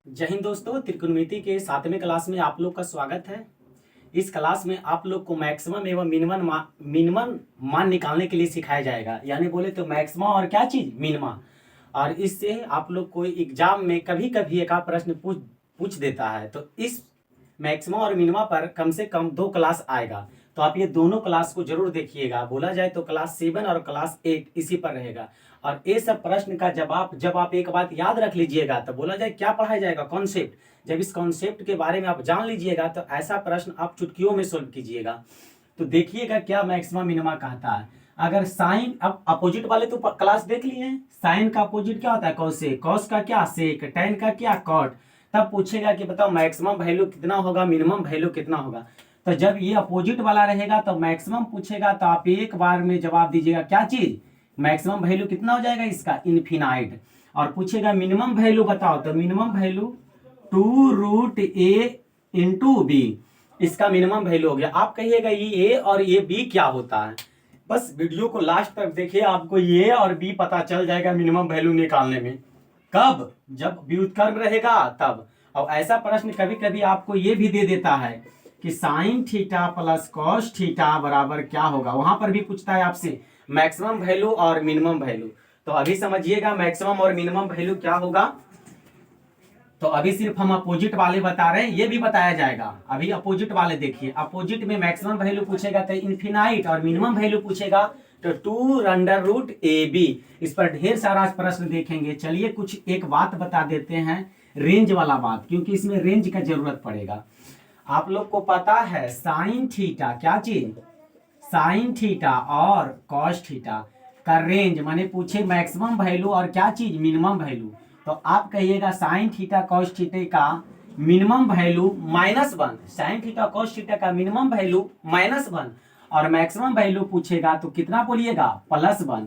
जय हिंद दोस्तों, त्रिकोणमिति के 7वें क्लास में आप लोग का स्वागत है। इस क्लास में आप लोग को मैक्सिमम एवं मिनिमम मान निकालने के लिए सिखाया जाएगा। यानी बोले तो मैक्सिमम और क्या चीज मिनिमा। और इससे आप लोग को एग्जाम में कभी कभी एक आध प्रश्न पूछ देता है। तो इस मैक्सिमम और मिनिमा पर कम से कम 2 क्लास आएगा। तो आप ये दोनों क्लास को जरूर देखिएगा। बोला जाए तो क्लास 7 और क्लास 8 इसी पर रहेगा। और ये सब प्रश्न का जवाब जब आप एक बात याद रख लीजिएगा तो बोला जाए क्या पढ़ाया जाएगा, कॉन्सेप्ट। जब इस कॉन्सेप्ट के बारे में आप जान लीजिएगा तो ऐसा प्रश्न आप चुटकियों में सोल्व कीजिएगा। तो देखिएगा क्या मैक्सिमम मिनिमा कहता है। अगर साइन, अब अपोजिट वाले तो क्लास देख लिए हैं। साइन का अपोजिट क्या होता है, कॉसेक। कॉस का क्या, सेक। टेन का क्या, कॉट। तब पूछेगा कि बताओ मैक्सिमम वैल्यू कितना होगा, मिनिमम वैल्यू कितना होगा। तो जब ये अपोजिट वाला रहेगा तो मैक्सिमम पूछेगा तो आप एक बार में जवाब दीजिएगा क्या चीज, मैक्सिमम वैल्यू कितना हो जाएगा इसका, इनफिनाइट। और पूछेगा मिनिमम वैल्यू बताओ तो minimum value 2√a into B, इसका मिनिमम वैल्यू हो गया। आप कहिएगा ये a और ये b क्या होता है। बस वीडियो को लास्ट तक देखिए, आपको ये और बी पता चल जाएगा मिनिमम वैल्यू निकालने में। कब, जब व्युत्क्रम रहेगा तब। और ऐसा प्रश्न कभी कभी आपको ये भी दे देता है कि sine theta plus cos theta बराबर क्या होगा। वहां पर भी पूछता है आपसे मैक्सिमम वैल्यू और मिनिमम वैल्यू। तो अभी समझिएगा मैक्सिमम और मिनिमम वैल्यू क्या होगा। तो अभी सिर्फ हम अपोजिट वाले बता रहे हैं, ये भी बताया जाएगा। अभी अपोजिट वाले देखिए, अपोजिट में मैक्सिमम वैल्यू पूछेगा तो इनफिनाइट, और मिनिमम वैल्यू पूछेगा तो 2√ab। इस पर ढेर सारा प्रश्न देखेंगे। चलिए कुछ एक बात बता देते हैं, रेंज वाला बात, क्योंकि इसमें रेंज का जरूरत पड़ेगा। आप लोग को पता है साइन थीटा क्या चीज, साइन थीटा और कॉस थीटा का रेंज माने पूछे मैक्सिमम वैल्यू और क्या चीज, मिनिमम वैल्यू। तो आप कहिएगा साइन थीटा कॉस थीटा का minimum value -1, sine theta cos theta का मिनिमम वैल्यू -1 और मैक्सिमम वैल्यू पूछेगा तो कितना बोलिएगा, +1।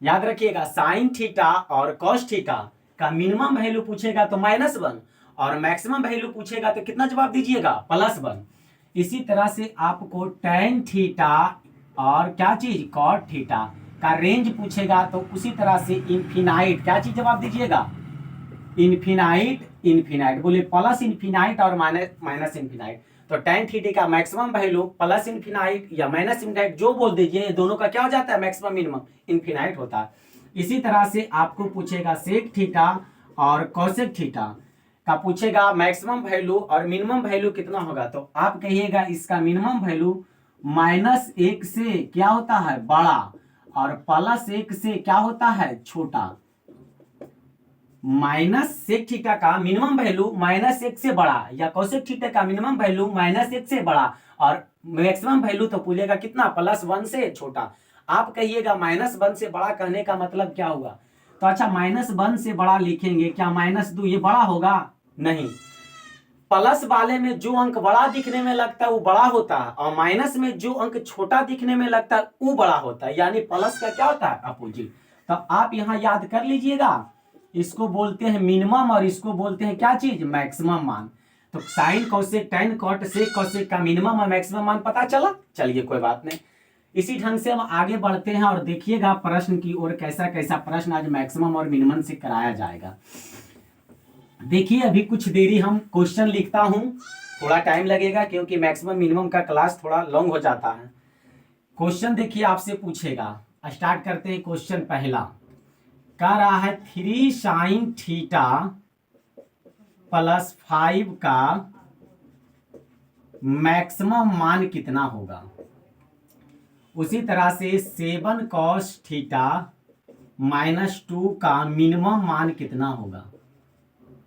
याद रखिएगा साइन थीटा और कॉस थीटा का मिनिमम वैल्यू पूछेगा तो -1 और मैक्सिमम वैल्यू पूछेगा तो कितना जवाब दीजिएगा, +1। इसी तरह से आपको टेन थीटा और क्या चीज, कॉट थीटा का रेंज पूछेगा तो उसी तरह से इनफिनाइट क्या चीज जवाब दीजिएगा, इनफिनाइट। इनफिनाइट बोले प्लस इनफिनाइट और माइनस इनफिनाइट। तो टेन थीटा का मैक्सिमम वैल्यू प्लस इनफिनाइट या माइनस इनफिनाइट जो बोल दीजिए, दोनों का क्या हो जाता है, मैक्सिमम मिनिमम इनफिनाइट होता है। इसी तरह से आपको पूछेगा सेक थीटा और कोसेक थीटा का पूछेगा मैक्सिमम वैल्यू और मिनिमम वैल्यू कितना होगा। तो आप कहिएगा इसका मिनिमम वैल्यू -1 से क्या होता है, बड़ा, और +1 से क्या होता है, छोटा। माइनस सेक थीटा का मिनिमम वैल्यू -1 से बड़ा या कोसेक थीटा का मिनिमम वैल्यू -1 से बड़ा और मैक्सिमम वैल्यू तो पूछेगा कितना, +1 से छोटा। आप कहिएगा -1 से बड़ा कहने का मतलब क्या हुआ। तो अच्छा -1 से बड़ा लिखेंगे, क्या -2 ये बड़ा होगा, नहीं। प्लस वाले में जो अंक बड़ा दिखने में लगता है वो बड़ा होता है, और माइनस में जो अंक छोटा दिखने में लगता है वो बड़ा होता है। यानी प्लस का क्या होता है, अपोजिट। तो आप यहाँ याद कर लीजिएगा, इसको बोलते हैं मिनिमम और इसको बोलते हैं क्या चीज, मैक्सिमम मान। तो sine cosec tan cot sec cosec का मिनिमम और मैक्सिमम मान पता चला। चलिए कोई बात नहीं, इसी ढंग से हम आगे बढ़ते हैं और देखिएगा प्रश्न की ओर कैसा कैसा प्रश्न आज मैक्सिमम और मिनिमम से कराया जाएगा। देखिए अभी कुछ देरी हम क्वेश्चन लिखता हूं, थोड़ा टाइम लगेगा क्योंकि मैक्सिमम मिनिमम का क्लास थोड़ा लॉन्ग हो जाता है। क्वेश्चन देखिए आपसे पूछेगा, स्टार्ट करते हैं। क्वेश्चन पहला कह रहा है 3 साइन थीटा +5 का मैक्सिमम मान कितना होगा। उसी तरह से 7 कॉस थीटा -2 का मिनिमम मान कितना होगा,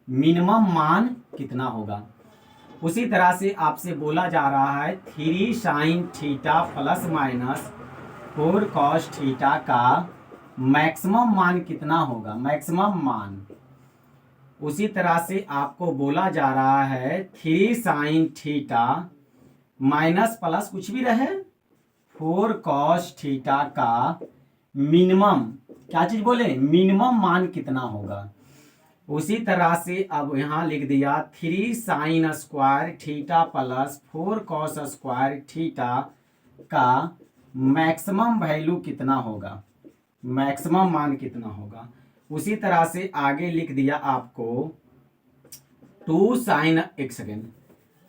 मिनिमम मान कितना होगा। उसी तरह से आपसे बोला जा रहा है 3 साइन थीटा ±4 कॉस थीटा का मैक्सिमम मान कितना होगा, मैक्सिमम मान। उसी तरह से आपको बोला जा रहा है 3 साइन थीटा माइनस प्लस कुछ भी रहे 4 कॉस थीटा का मिनिमम क्या चीज बोले, मिनिमम मान कितना होगा। उसी तरह से अब यहां लिख दिया 3 sine square theta +4 cos square theta का मैक्सिमम वैल्यू कितना होगा, मैक्सिमम मान कितना होगा। उसी तरह से आगे लिख दिया आपको 2 साइन, एक सेकेंड,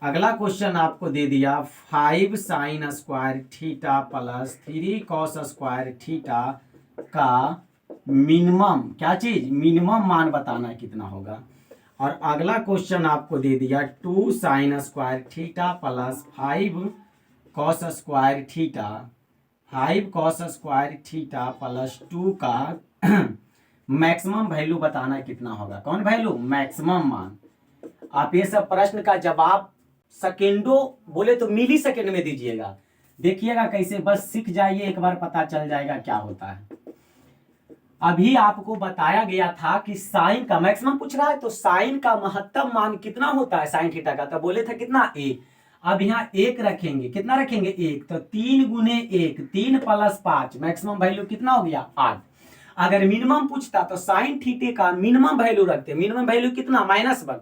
अगला क्वेश्चन आपको दे दिया 5 sine square theta plus 3 cos square theta का मिनिमम, क्या चीज, मिनिमम मान बताना कितना होगा। और अगला क्वेश्चन आपको दे दिया 2 sine square theta plus 5 cos square theta, 5 cos square theta plus 2 का मैक्सिमम वैल्यू बताना कितना होगा। कौन वैल्यू, मैक्सिमम मान। आप ये सब प्रश्न का जवाब सेकेंडों, बोले तो मिली सेकेंड में दीजिएगा। देखिएगा कैसे, बस सीख जाइए, एक बार पता चल जाएगा क्या होता है। अभी आपको बताया गया था कि साइन का मैक्सिमम पूछ रहा है, तो साइन का महत्तम मान कितना होता है साइन थीटा का, तो बोले थे कितना, 1। अब यहाँ 1 रखेंगे, कितना रखेंगे, 1, तो 3 गुने 1, 3 प्लस 5, मैक्सिमम वैल्यू कितना हो गया, 8। अगर मिनिमम पूछता तो साइन थीटे का मिनिमम वैल्यू रखते, मिनिमम वैल्यू कितना, -1,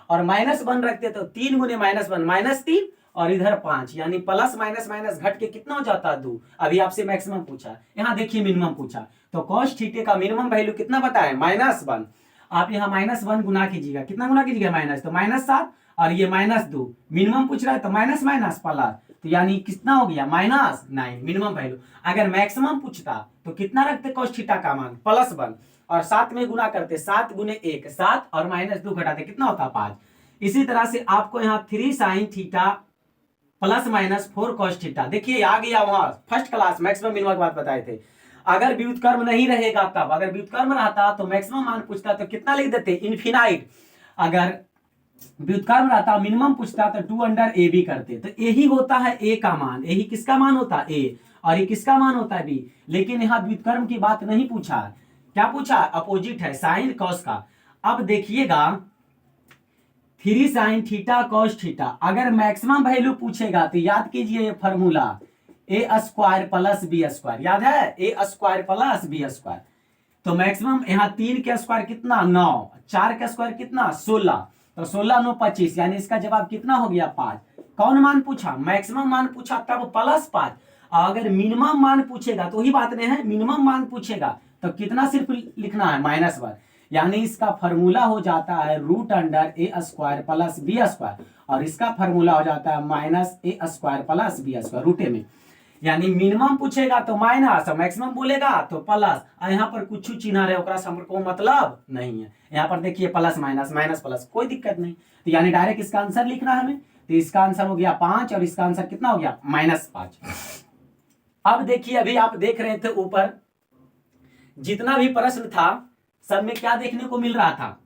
और -1 रखते तो 3 गुने -1 -3, और इधर 5, यानी प्लस माइनस माइनस घट के कितना हो जाता है, 2। अभी आपसे मैक्सिमम पूछा, यहाँ देखिए मिनिमम पूछा, तो कॉस थीटे का मिनिमम वैल्यू कितना बताए, -1। आप यहाँ -1 गुना कीजिएगा, कितना गुना कीजिएगा, माइनस, तो -7, और ये -2, मिनिमम पूछ रहा है तो माइनस माइनस प्लस, तो यानी कितना हो गया, -9 मिनिमम वैल्यू। अगर मैक्सिमम पूछता तो कितना रखते कॉस थीटा का मान, +1, और 7 में गुना करते, 7 गुने 1 7, और -2 घटाते कितना होता, 5। इसी तरह से आपको यहाँ 3 साइन थीटा +-4 कॉस थीटा, देखिए आ गया, वहां फर्स्ट क्लास मैक्सिमम मिनिमम की बात बताए थे। अगर व्युत्क्रम नहीं रहेगा तब, अगर व्युत्क्रम रहता तो मैक्सिमम मान पूछता तो कितना लिख देते, इनफिनाइट। अगर व्युत्क्रम रहता, मिनिमम पूछता तो 2/AB करते, तो यही होता है ए का मान, यही किसका मान होता है, ए, और ये किसका मान होता है, बी। लेकिन यहाँ व्युत्क्रम की बात नहीं पूछा, क्या पूछा, अपोजिट है, साइन कॉस का। अब देखिएगा 3 साइन थीटा कॉस थीटा, अगर मैक्सिमम वैल्यू पूछेगा तो याद कीजिए फॉर्मूला, a² प्लस b², याद है, a² प्लस b²। तो मैक्सिमम यहाँ 3 के स्क्वायर कितना, 9, 4 के स्क्वायर कितना, 16, तो 16 9 25, यानी इसका जवाब कितना हो गया, 5। कौन मान पूछा, मैक्सिमम मान पूछा, तब +5। अगर मिनिमम मान पूछेगा तो ही बात नहीं है, मिनिमम मान पूछेगा तो कितना सिर्फ लिखना है, -1, यानी इसका फॉर्मूला हो जाता है √a² प्लस b², और इसका फॉर्मूला हो जाता है -a² प्लस b², रूटे में। यानी मिनिमम पूछेगा तो माइनस, मैक्सिमम बोलेगा तो प्लस। यहाँ पर कुछ चिन्ह रहे ओकरा से हमको मतलब नहीं है, यहाँ पर देखिए प्लस माइनस माइनस प्लस, कोई दिक्कत नहीं। तो यानी डायरेक्ट इसका आंसर लिखना है हमें, तो इसका आंसर हो गया 5, और इसका आंसर कितना हो गया, -5। अब देखिए, अभी आप देख रहे थे ऊपर जितना भी प्रश्न था सब में क्या देखने को मिल रहा था,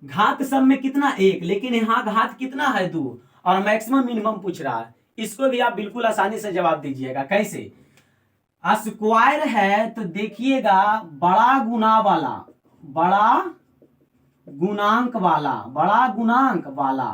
घात सब में कितना, 1, लेकिन यहाँ घात कितना है, 2, और मैक्सिमम मिनिमम पूछ रहा है। इसको भी आप बिल्कुल आसानी से जवाब दीजिएगा, कैसे, स्क्वायर है तो देखिएगा बड़ा गुना वाला, बड़ा गुणांक वाला, बड़ा गुणांक वाला,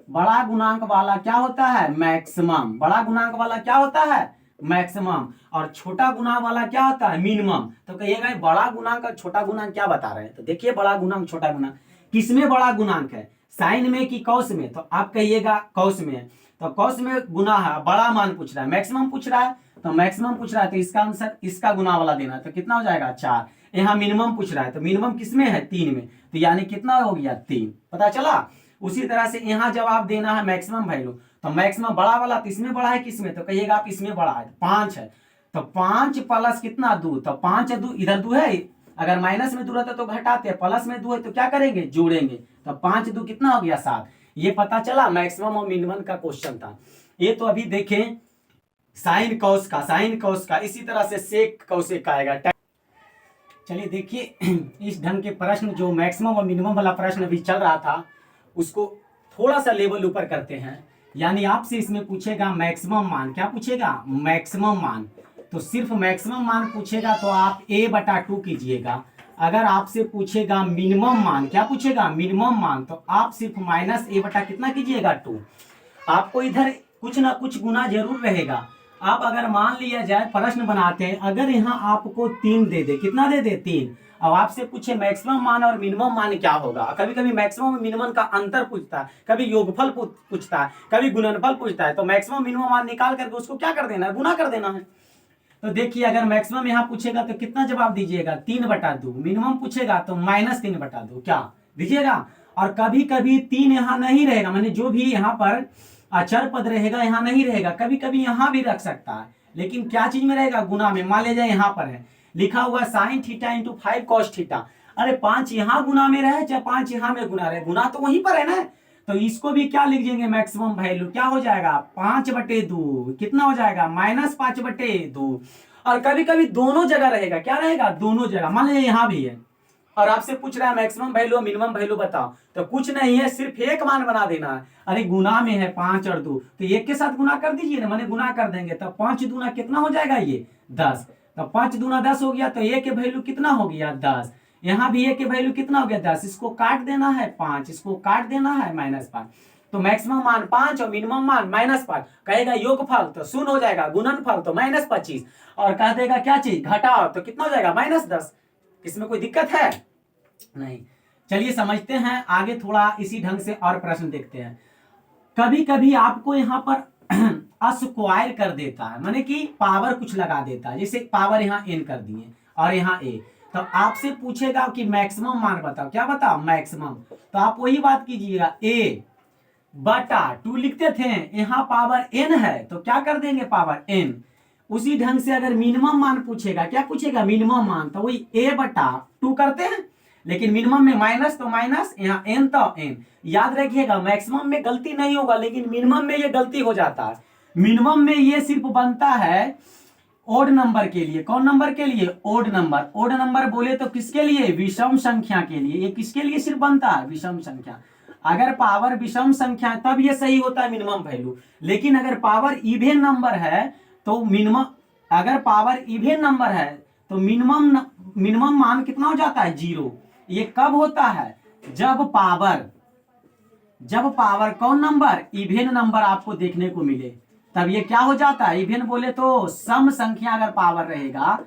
बड़ा गुणांक वाला क्या होता है, मैक्सिमम। बड़ा गुणांक वाला क्या होता है, मैक्सिमम। और छोटा गुणांक वाला क्या होता है, मिनिमम। तो कहिएगा बड़ा गुणांक और छोटा गुणांक क्या बता रहे हैं, तो देखिए बड़ा गुणांक छोटा गुणांक, किसमें बड़ा गुणांक है, साइन में कि कॉस में, तो आप कहिएगा कॉस में है, तो कॉस में गुना है, बड़ा मान पूछ रहा है, मैक्सिमम पूछ रहा है, तो मैक्सिमम पूछ रहा है, तो इसका आंसर इसका गुना वाला देना है, तो कितना हो जाएगा, 4। यहाँ मिनिमम पूछ रहा है, तो मिनिमम किसमें है, 3 में, तो यानी कितना हो गया, 3। पता चला। उसी तरह से यहाँ जवाब देना है मैक्सिमम वैल्यू, तो मैक्सिमम बड़ा वाला, तो इसमें बड़ा है किसमें, तो कहिएगा आप इसमें बड़ा है, 5 है, तो 5 प्लस कितना, 2, तो 5 2, इधर 2 है, अगर माइनस में 2 रहता तो घटाते, प्लस में 2 है तो क्या करेंगे, जोड़ेंगे, तो 5 2 कितना हो गया, 7। ये पता चला मैक्सिमम और मिनिमम का क्वेश्चन था। ये तो अभी देखें साइन कॉस का, साइन कॉस का, इसी तरह से सेक कॉसेक का आएगा। चलिए देखिए इस ढंग के प्रश्न जो मैक्सिमम और मिनिमम वाला प्रश्न अभी चल रहा था उसको थोड़ा सा लेवल ऊपर करते हैं। यानी आपसे इसमें पूछेगा मैक्सिमम मान, क्या पूछेगा, मैक्सिमम मान। तो सिर्फ मैक्सिमम मान पूछेगा तो आप a/2 कीजिएगा। अगर आपसे पूछेगा मिनिमम मान, क्या पूछेगा, मिनिमम मान, तो आप सिर्फ -a/ कितना कीजिएगा, 2। आपको इधर कुछ ना कुछ गुना जरूर रहेगा। आप अगर मान लिया जाए प्रश्न बनाते हैं, अगर यहाँ आपको 3 दे दे, कितना दे दे, 3, अब आपसे पूछे मैक्सिमम मान और मिनिमम मान क्या होगा। कभी कभी मैक्सिमम और मिनिमम का अंतर पूछता है, कभी योगफल पूछता है, कभी गुणनफल पूछता है, तो मैक्सिमम मिनिमम मान निकाल करके उसको क्या कर देना है, गुना कर देना है। तो देखिए अगर मैक्सिमम यहाँ पूछेगा तो कितना जवाब दीजिएगा, 3/2। मिनिमम पूछेगा तो -3/2, क्या दीजिएगा। और कभी कभी 3 यहाँ नहीं रहेगा, माने जो भी यहाँ पर अचर पद रहेगा यहाँ नहीं रहेगा, कभी कभी यहाँ भी रख सकता है, लेकिन क्या चीज में रहेगा, गुना में। मान लीजिए यहाँ पर है लिखा हुआ sine theta into 5 cos theta, अरे 5 यहाँ गुना में रहे चाहे 5 यहाँ में गुना रहे, गुना तो वहीं पर है ना, तो इसको भी क्या लिख देंगे, मैक्सिमम वैल्यू क्या हो जाएगा 5/2, कितना हो जाएगा -5/2। और कभी कभी दोनों जगह रहेगा, क्या रहेगा, दोनों जगह। मान लीजिए यहाँ भी है और आपसे पूछ रहा है मैक्सिमम वैल्यू और मिनिमम वैल्यू बताओ, तो कुछ नहीं है, सिर्फ एक मान बना देना है। अरे गुना में है 5 और 2, तो एक के साथ गुना कर दीजिए ना, माने गुना कर देंगे, तो 5 दूना कितना हो जाएगा, ये 10, तो 5 दूना 10 हो गया, तो ए के वैल्यू कितना हो गया 10, यहाँ भी ए के वैल्यू कितना हो गया 10, इसको काट देना है 5, इसको काट देना है -5, तो मैक्सिमम मान 5 और मिनिमम मान -5, कहेगा योगफल तो 0 हो जाएगा, गुणनफल तो -25, और कह देगा क्या चीज घटाओ तो कितना हो जाएगा -10। इसमें कोई दिक्कत है नहीं। चलिए समझते हैं आगे, थोड़ा इसी ढंग से और प्रश्न देखते हैं। कभी कभी आपको यहाँ पर स्क्वायर कर देता है, माने कि पावर कुछ लगा देता है, जैसे पावर यहाँ n कर दिए और यहाँ a, तो आपसे पूछेगा कि मैक्सिमम मान बताओ, क्या बताओ मैक्सिमम, तो आप वही बात कीजिएगा a/2 लिखते थे, यहाँ पावर n है तो क्या कर देंगे पावर n। उसी ढंग से अगर मिनिमम मान पूछेगा, क्या पूछेगा मिनिमम मान, तो वही a/2 करते हैं, लेकिन मिनिमम में माइनस तो माइनस, यहाँ n तो n। याद रखिएगा मैक्सिमम में गलती नहीं होगा, लेकिन मिनिमम में ये गलती हो जाता है। मिनिमम में ये सिर्फ बनता है ओड नंबर के लिए, कौन नंबर के लिए, ओड नंबर। ओड नंबर बोले तो किसके लिए, विषम संख्या के लिए। ये किसके लिए सिर्फ बनता है, विषम संख्या। अगर पावर विषम संख्या तब ये सही होता है मिनिमम वैल्यू, लेकिन अगर पावर इवन नंबर है तो मिनिमम, अगर पावर इवन नंबर है तो मिनिमम मान कितना हो जाता है 0। ये कब होता है, जब पावर कौन नंबर, इवन नंबर आपको देखने को मिले, तब ये क्या हो जाता है, इवन बोले तो सम संख्या अगर पावर रहेगा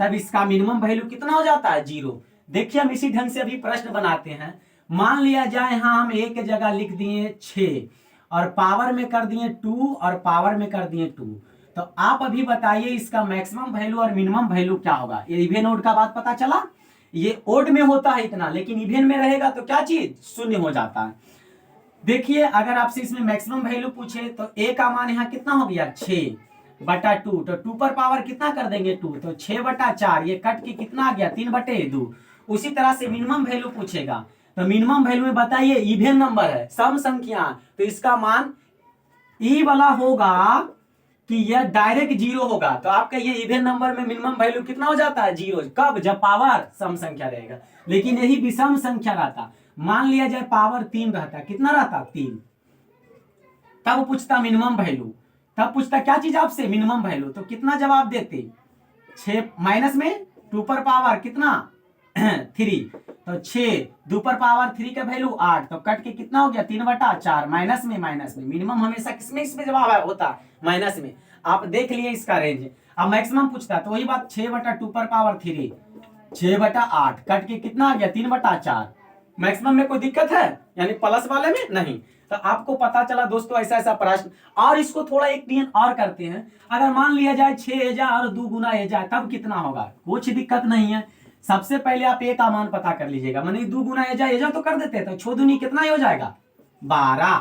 तब इसका मिनिमम वैल्यू कितना हो जाता है 0। देखिए हम इसी ढंग से अभी प्रश्न बनाते हैं। मान लिया जाए यहाँ हम एक जगह लिख दिए 6 और पावर में कर दिए 2 और पावर में कर दिए 2, तो आप अभी बताइए इसका मैक्सिमम वैल्यू और मिनिमम वैल्यू क्या होगा। ये इवन ओड का बात पता चला, ये ओड में होता है इतना, लेकिन इवन में रहेगा तो क्या चीज, 0 हो जाता है। देखिए अगर आपसे इसमें मैक्सिमम वैल्यू पूछे तो a का मान यहाँ कितना हो गया 6/2, तो 2 पर पावर कितना कर देंगे 2, तो 6/4, ये कट के कितना आ गया 3/2। उसी तरह से मिनिमम वैल्यू पूछेगा, तो मिनिमम वैल्यू में बताइए इवन नंबर है, सम संख्या, तो इसका मान ई वाला होगा कि यह डायरेक्ट 0 होगा, तो आपका ये इवन नंबर में मिनिमम वैल्यू कितना हो जाता है 0, कब, जब पावर सम संख्या रहेगा। लेकिन यही विषम संख्या रहता, मान लिया जाए पावर 3 रहता, कितना रहता 3, तब पूछता मिनिमम वैल्यू, तब पूछता क्या चीज आपसे, मिनिमम वैल्यू, तो कितना जवाब देते 6 माइनस में 2 पर पावर कितना 3, तो 6 2 पर पावर 3 का वैल्यू 8, तो कट के कितना हो गया 3/4, माइनस में मिनिमम हमेशा किसमें इसमें जवाब होता माइनस में। आप देख लिए इसका रेंज। अब मैक्सिमम पूछता तो वही बात 6/2 पर पावर 3, 6/8, कट के कितना आ गया 3/4। मैक्सिमम में कोई दिक्कत है, यानी प्लस वाले में नहीं। तो आपको पता चला दोस्तों ऐसा ऐसा प्रश्न। और इसको थोड़ा एक दिन और करते हैं, अगर मान लिया जाए 6 एजा और 2 गुना एजा तब कितना होगा, कुछ दिक्कत नहीं है। सबसे पहले आप ए का मान पता कर लीजिएगा, माने 2 गुना एजा तो कर देते, तो 6 दूनी कितना हो जाएगा 12,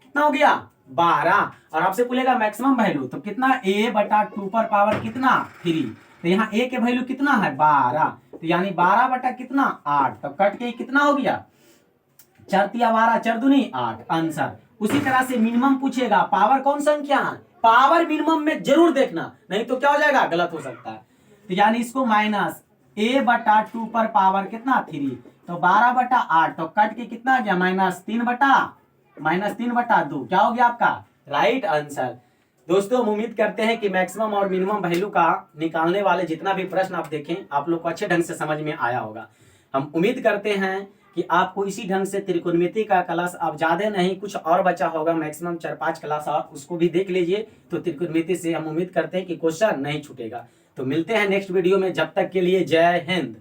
कितना हो गया 12। और आपसे पूछेगा मैक्सिमम वैल्यू, तो कितना a/2 पर पावर कितना 3, तो यहाँ a के वैल्यू कितना है 12, तो यानी 12 बटा कितना 8, तो कट के कितना हो गया 4 तिया 12, 4 दूनी 8, आंसर। उसी तरह से मिनिमम पूछेगा, पावर कौन संख्या है, पावर मिनिमम में जरूर देखना, नहीं तो क्या हो जाएगा गलत हो सकता है। तो यानी इसको माइनस a/2 पर पावर कितना 3, तो 12/8, तो कट के कितना आ गया -3/2, क्या हो गया आपका राइट आंसर। दोस्तों हम उम्मीद करते हैं कि मैक्सिमम और मिनिमम वैल्यू का निकालने वाले जितना भी प्रश्न आप देखें आप लोग को अच्छे ढंग से समझ में आया होगा। हम उम्मीद करते हैं कि आपको इसी ढंग से त्रिकोणमिति का क्लास अब ज्यादा नहीं कुछ और बचा होगा, मैक्सिमम 4-5 क्लास और उसको भी देख लीजिए, तो त्रिकोणमिति से हम उम्मीद करते हैं कि क्वेश्चन नहीं छूटेगा। तो मिलते हैं नेक्स्ट वीडियो में, जब तक के लिए जय हिंद।